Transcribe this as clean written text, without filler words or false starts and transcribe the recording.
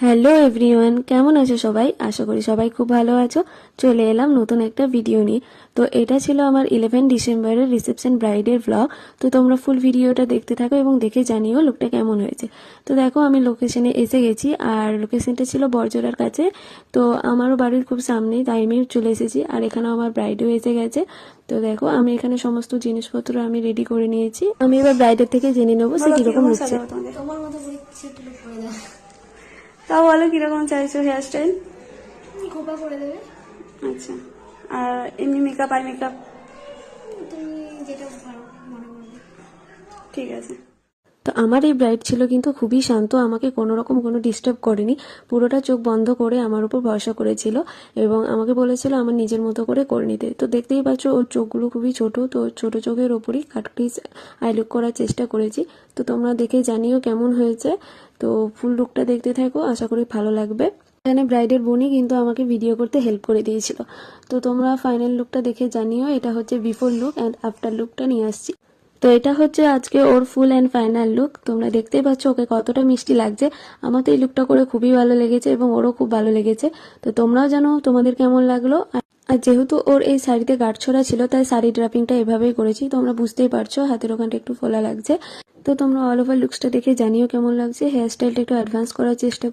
Hello everyone, কেমন আছো সবাই? আশা করি সবাই খুব ভালো আছো। চলে এলাম নতুন একটা ভিডিও নিয়ে। তো এটা ছিল আমার 11 ডিসেম্বরের রিসেপশন ব্রাইডের ব্লগ। তো তোমরা ফুল ভিডিওটা দেখতে থাকো এবং দেখে জানিও লুকটা কেমন হয়েছে। তো দেখো আমি লোকেশনে এসে গেছি, আর লোকেশনটা ছিল বড়জোড়ার কাছে। তো আমারও বাড়ির খুব সামনেই, তাই আমি চলে এসেছি। আর এখানেও আমার ব্রাইডও এসে গেছে। তো দেখো আমি এখানে সমস্ত জিনিসপত্র আমি রেডি করে নিয়েছি। আমি এবার ব্রাইডের থেকে জেনে নেবো সে কিরকম লুকছে। তোমার মতো সেট লুক করে দাও। তাও বলো কিরকম চাইছো হেয়ার স্টাইল? খোপা করে দেবে। আচ্ছা, আর এমনি মেকআপ আর মেকআপ? তুমি যেটা পারো মনে করবে। ঠিক আছে। তো আমার এই ব্রাইড ছিল কিন্তু খুবই শান্ত, আমাকে কোনো রকম কোনো ডিস্টার্ব করেনি। পুরোটা চোখ বন্ধ করে আমার উপর ভরসা করেছিল এবং আমাকে বলেছিল আমার নিজের মতো করে নিতে। তো দেখতেই পাচ্ছ ওর চোখগুলো খুবই ছোট, তো ছোট চোখের ওপরই কাটক্রিজ আই লুক করার চেষ্টা করেছি। তো তোমরা দেখে জানিও কেমন হয়েছে। তো ফুল লুকটা দেখতে থাকো, আশা করি ভালো লাগবে। এখানে ব্রাইডের বোনই কিন্তু আমাকে ভিডিও করতে হেল্প করে দিয়েছিল। তো তোমরা ফাইনাল লুকটা দেখে জানিও। এটা হচ্ছে বিফোর লুক অ্যান্ড আফটার লুকটা নিয়ে আসছি। তো এটা হচ্ছে আজকে ওর ফুল অ্যান্ড ফাইনাল লুক। তোমরা দেখতেই পাচ্ছ ওকে কতটা মিষ্টি লাগছে। আমার তো এই লুকটা করে খুবই ভালো লেগেছে এবং ওরও খুব ভালো লেগেছে। তো তোমরাও জানো তোমাদের কেমন লাগলো। আর যেহেতু ওর এই শাড়িতে গাঁটছড়া ছিল, তাই শাড়ি ড্রাপিংটা এভাবেই করেছি। তোমরা বুঝতেই পারছো হাতের ওখানটা একটু ফোলা লাগছে। তো তোমরা অল ওভার লুকসটা দেখে জানিও কেমন লাগছে। হেয়ার স্টাইলটা একটু অ্যাডভান্স করার চেষ্টা